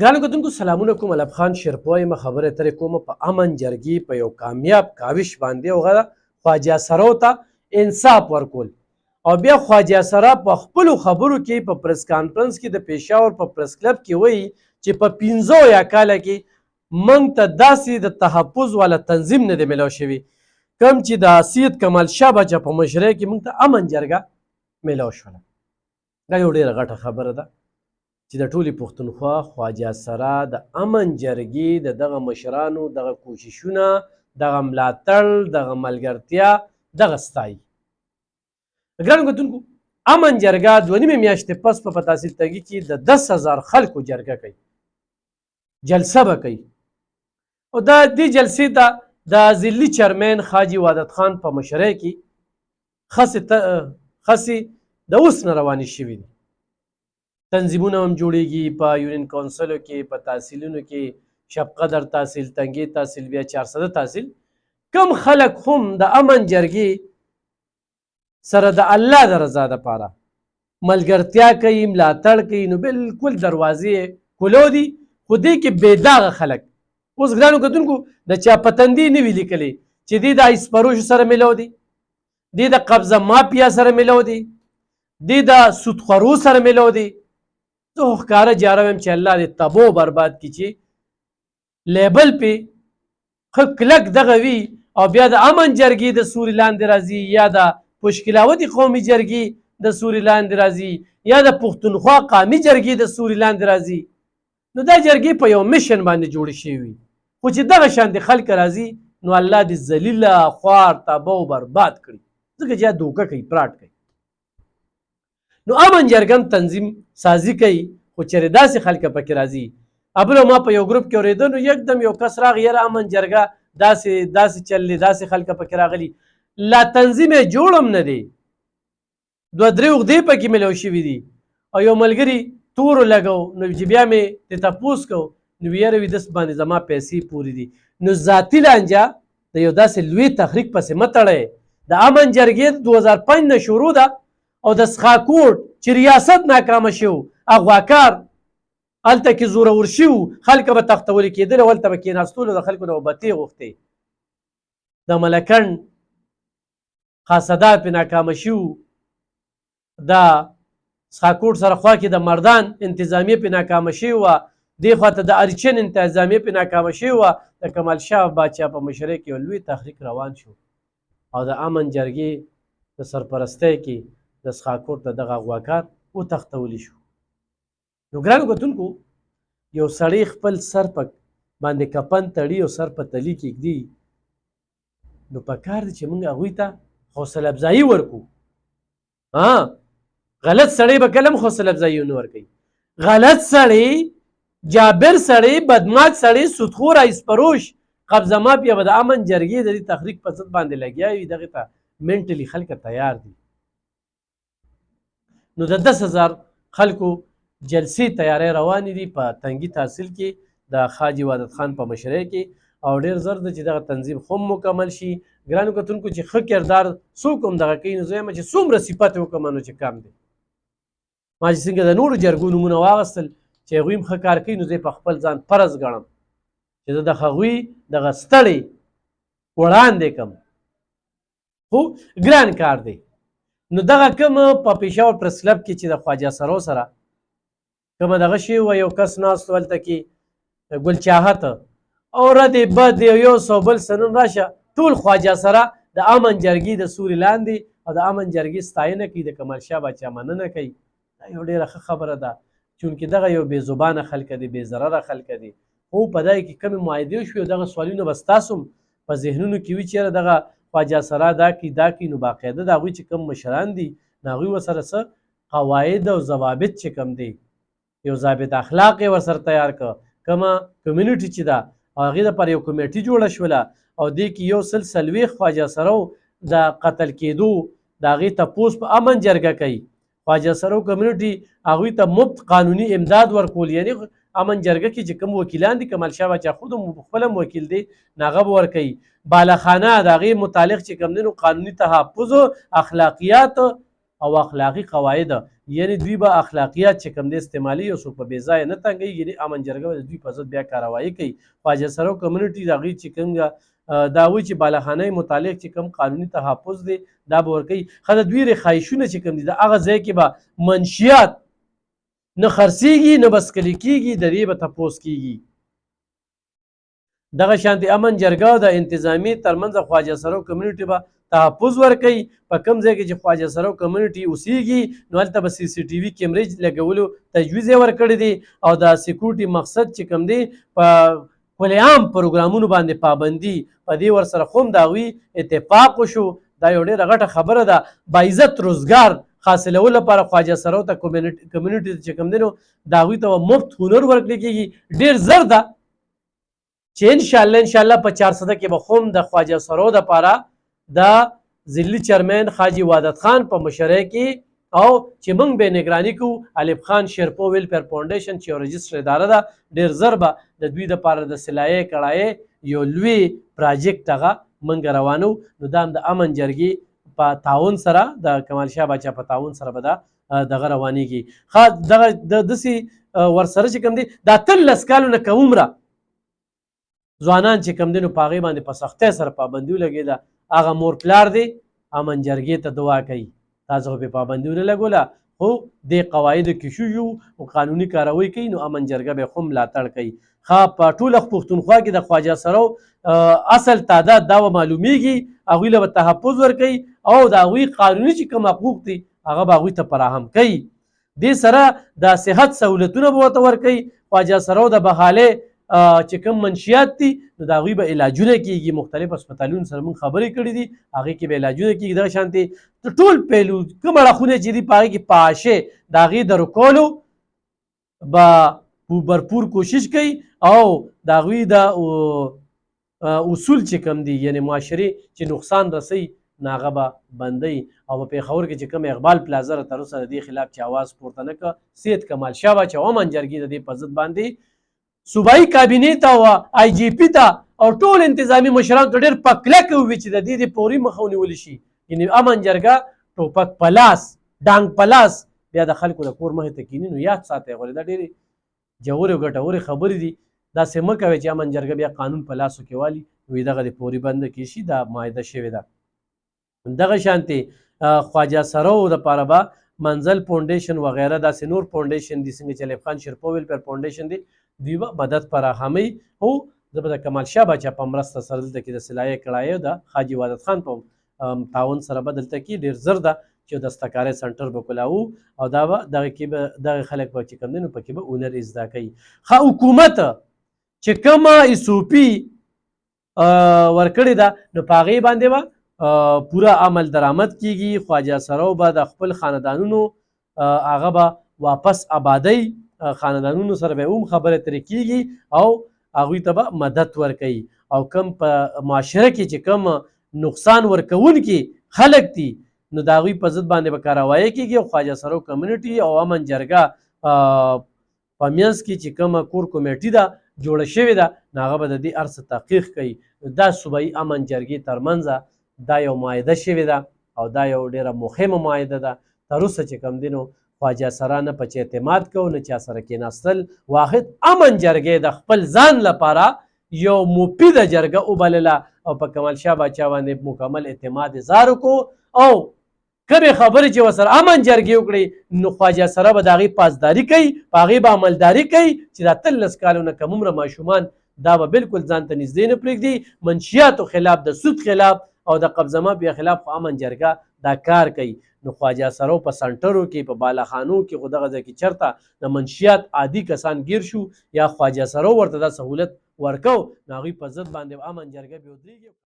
ګرانو کتونکو سلامونه کوم. الف خان شیرپوی یم خبرې اترې کومه په امن جرګي په یو کامیاب کاوش باندې او هغه خواجه سرو ته انصاف ورکول او بیا خواجه سرا په خپلو خبرو کې په پریس کانفرنس کې د پیښور په پریس کلب کې وایي چې په 15 یا کاله کې موږ ته داسې د تحفظ والا تنظیم نه دی میلاو شوي کوم چې د سید کمال شاه باچا په مشرۍ کې موږ ته امن جرګه میلاو شوله. دا یو ډېره غټه خبره ده چې د ټولې پښتونخوا خواجه سرا د امن جرګې د دغه مشرانو دغه کوششونه دغه ملاتړ دغه ملګرتیا دغه ستایي. ګرانو کتونکو امن جرګه 2 میاشتې پس په تحصیل تګي کې د 10,000 خلکو جرګه کوي، جلسه به کوي او دا دې جلسې ته د ضلعي چیرمن حاجي وحدت خان په مشرۍ کې خسې د اوس نه روانې شوي دي. تنظیمونه هم جوړیږي په یونین کونسلو کې، په تحصیلونو کې، شب قدر تحصیل، تنګي تحصیل، بیا 400 تحصیل. کم خلک هم د امن جرګې سره د الله د رضا دپاره ملګرتیا کوي، ملاتړ کوي، نو بالکل دروازې کولو دي. خو دې کې بېداغه خلک اوس ګرانو کتونکو د چا پتندې نه وي لیکلې چې دې د ایسپروشو سره میلو دي، دې د قبضه مافیا سره میلو دي، دې د سودخورو سره میلو دي. زه خو ښکاره جاره وایم چې الله دې تباه و برباد کړي چې لیبل پې ښه کلک دغه وي او بیا د امن جرګې د سوري لاندې راځي یا د پشکلاوتي قومي جرګې د سوري لاندې راځي یا د پښتونخوا قومي جرګې د سوري لاندې راځي. نو دا جرګې په یو میشن باندې جوړې شوي وي، خو چې دغه شانتې خلک راځي نو الله دې ذلیله خوار تباه و برباد کړي، ځکه چې یا دوکه کوي، پراټ کوي. نو امن جرګه هم تنظیم سازي کوي، خو چېرې داسې خلک پکې راځي. ابله ما په یو گروپ کې اورېده نو یکدم یو کس راغی یاره امن جرګه داسې چل دی، داسې خلک پکې راغلي. لا تنظیم یې جوړ هم نه دی، 2-3 عقدې پکې میلاو شوي دي او یو ملګري تورو لګو نو چې بیا مې د تپوس کو نو یاره وي دس باندې زما پیسې پورې دي. نو ذاتي لانجه د یو داسې لوی تحریک پسې مه تړئ. د امن جرګې 2005 نه شروع ده او د سخاکوټ چې ریاست ناکامه شو، اغواکار هلته کې زورور شو، خلک به تختولي کېدل او هلته به کېناستلو، د خلکو نه به بتې غوښتې. د ملکنډ خاصدار پې ناکامه شو، د سخاکوټ سره خوا کې د مردان انتظامیه پې ناکامه شوې وه، دې خوا ته د ارچن انتظامیه پې ناکامه شوې وه. د کمال شاه باچا په مشرۍ کې یو لوی تحریک روان شو او د امن جرګې د سرپرستۍ کې د سخاکوټ د دغه اغواکار وتښتولی شو. نو ګرانو کتونکو یو سړی خپل سر په باندې کفن تړي او سر په تلي کې ږدي، نو پکار دی چې موږ هغوی ته حوصله افزایي ورکړو. غلط سړی به کله هم حوصله افزایي ونه ورکوي. غلط سړی، جابر سړی، بدماش سړی، سودخور، ایسپروش، قبضه مافیا به د امن جرګې د دې تحریک په ضد باندې لګیا وي، دغې ته منټلي خلک تیار دي. نو د 10,000 خلکو جلسې تیاری روانې دي په تنګي تحصیل کې د حاجي وحدت خان په مشرۍ کې او ډېر زر ده چې دغه تنظیم خو مکمل شي. ګرانو کتونکو چې ښه کردار څوک هم دغه کوي نو زه یم چې څومره صفت یې وکړم نو چې کم دی. ما چې څنګه د نورو جرګو نومونه واخیستل چې هغوی هم ښه کار کوي نو زه په خپل ځان فرض ګڼم چې زه د هغوی دغه ستړی وړاندې کړم، خو ګران کار دی. نو دغه کوم په پېښور پریس کلب کې چې د خواجه سرو سره کومه دغه شوې وه، یو کس ناست و هلته کې ګل چاهت او رد بد یو څه بل څه نن راشه ټول خواجه سره د امن جرګې د سوري لاندې او د امن جرګې ستاینه کوي، د کمال شاه باچا مننه کوي. دا یو ډېره ښه خبره ده چونکې دغه یو بې زبانه خلک دي، بې ضرره خلک دي. خو په دغه کې کمې معاهدې شوې او دغه سوالونه به ستاسو هم په ذهنونو کې وي چېرې دغه خواجه سرا دا کوي دا کوي. نو باقاعده د هغوی چې کوم مشران دي نو هغوی ورسره څه قواعد او ضوابط چې کوم دی، یو ضابط اخلاق یې ورسره تیار کړه. کومه کمیونټي چې ده هغې دپاره یو کمیټي جوړه شوله او دې کې 140 خواجه سرو د قتل کېدو د هغې تپوس په امن جرګه کوي. خواجه سرو کمیونټي هغوی ته مفت قانوني امداد ورکول، یعنی امن جرګه کې چې کوم وکیلان دي، کمال شاه باچا خود هم خپل هم وکیل دی، نو هغه به ورکوي. بالاخانه د هغې متعلق چې کوم دی نو قانوني تحفظ، اخلاقیات او اخلاقي قواعد یعنی دوی به اخلاقیات چې کوم دی استعمالي او څوک په بې ځایه نه تنګوي. یعنې امن جرګه به د دوی په ضد بیا کاروایي کوي. خواجه سرو کمیونټي د هغوی چې کوم دا وایي چې بالاخانه متعلق چې کوم قانوني تحفظ دی دا به ورکوي. ښه د دوی رخایشونه چې کوم دي د هغه ځای کې به منشیات نه خرڅېږي نه بسکلي کېږي، د دې به تپوس کېږي. دغه شانتې امن جرګه د انتظامي ترمنځ خواجه سرو کمیونټي به تحفظ ورکوي. په کوم ځای کې چې خواجه سرو کمیونټي اوسیږي نو هلته به سی سی ټي وي کیمرې لګولو تجویز یې ورکړی دی او د سیکورټي مقصد چې کوم دی په کل عام پروګرامونو باندې پابندي په دې ورسره خو هم د هغوی اتفاق وشو. دا یو ډېره غټه خبره ده. باعزت روزګار حاصلولو لپاره خواجه سرو ته کمیونټي چې کوم دی نو د هغوی ته مفت هنر ورکړل کېږي. ډېر زر ده چې انشاءالله په 400 کې به خو هم د خواجه سرو دپاره د ضلعي چیرمین حاجي وحدت خان په مشرۍ کې او چې موږ به نگراني کوو الف خان شیرپو ویلفیر فاونډیشن چې یو رجسټر اداره ده، ډېر زر به د دوی دپاره د سلایې کړایې یو لوی پراجیکټ هغه موږ روانو. نو دا هم د امن جرګې په تعاون سره د کمال شاه باچا په تعاون سره به دا دغه روانېږي. ښه دغه داسې ورسره چې کوم دی دا 13 کالو نه کومره ځوانان چې کوم دی نو په هغې باندې په سختۍ سره پابندي ولګېده. هغه مور پلار دی امن جرګې ته دعا کوي تاسو خو پې پابندي ونه لګوله خو دې قواعدو کې شو یو او قانوني کاروی کوي نو امن جرګه به خو ملاتړ کوي. ښه په ټوله پښتونخوا کې د خواجه سرو اصل تعداد دا معلومیږي، هغوی له به تحفظ ورکوي او د هغوی قانوني چې کوم حقوق دي هغه به هغوی ته فراهم کوي. دې سره د صحت سهولتونه به ورته ورکوي. خواجه سرو د بحالې چې کوم منشیات دي نو د هغوی به علاجونه کېږي. مختلف هسپتالونو سره موږ خبرې کړې دي، هغې کې به علاجونه کېږي. دغه شانتې ټول پهلو کوم اړخونه چې دي په هغې کې پاشې د هغې د رکولو به بھرپور کوشش کوي او د هغوی د اصول چې کوم دي یعنې معاشرې چې نقصان رسوي نو هغه به بندوي. او په پېښور کې چې کوم اقبال پلازه را تر اوسه د دې خلاف چې اواز پورته نه کړه، سید کمال شاه باچا او امن جرګې د دې په ضد باندې صوبایي کابینې ته او آی جي پي ته او ټول انتظامي مشرانو ته ډېر په کلکه وویل چې د دې د پورې مخه ونیولی شي. یعنې امن جرګه ټوپک په لاس ډانګ په لاس بیا د خلکو د کور مخې ته کیني. نو یاد ساتئ غواړي دا ډېرې ژورې او ګټورې خبرې دي. داسې مه کوئ چې امن جرګه بیا قانون په لاسو کې والي وي دغه د پورې بنده کې شي. دا معاهده شوې ده. دغه شانتې خواجه سرو دپاره به منزل فاونډیشن وغیره داسې نور فاونډیشن دي څنګه چې الف خان شیرپو ویلفیر فاونډیشن دی دوی به مدد فراهموي. او زه به د کمال شاه باچا په مرسته سره دلته کې د سلایې کړایو د حاجي وحدت خان په تعاون سره به دلته کې ډېر زر ده چې دستکارۍ سنټر به کولاوو او دا به دغه کې به دغه خلک به چې کوم دی نو پکې به هنر زده کوي. ښه حکومت چې کومه ایسوپي ورکړې ده نو په هغې باندې به پوره عمل درآمد کیږي. خواجه سرو به د خپل خاندانونو هغه به واپس آبادۍ خاندانونو سره به هم خبرې ترې کیږي او هغوی ته به مدد ورکوي. او کم په معاشره کې چې کم نقصان ورکوونکي خلک دي نو د هغوی په ضد باندې به کاروایي کیږي. او خواجه سرو کمیونټي او امن جرګه په منځ کې چې کومه کور کمیټي ده جوړه شوې ده نو هغه به د دې هر څه تحقیق کوي. دا صوبایي امن جرګې ترمنځه دا یو معاهده شوې ده او دا یو ډېره مهمه معاهده ده. تر اوسه چې کوم دی نو خواجه سرا نه په چا اعتماد کوو نه چا سره کېناستل. واحد امن جرګې د خپل ځان لپاره یو مفیده جرګه وبلله او په کمال شاه باچا باندې مکمل اعتماد اظهار وکړو او کومې خبرې چې ورسره امن جرګې وکړي نو خواجه سرا به د هغې پاسداري کوي، په هغې به عملداري کوي چې دا 13 کالو نه کم عمره ماشومان دا به بالکل ځان ته نږدې نه پرېږدي. منشیاتو خلاف د سود خلاف او د قبضه مافیا خلاف خو امن جرګه دا کار کوي. نو خواجه سرو په سنټرو کې په بالاخانو کې خو دغه ځای کې چېرته د منشیات عادي کسان ګیر شو یا خواجه سرو ورته دا سهولت ورکو نو هغوی په ضد باندې امن جرګه بیا ودرېږي.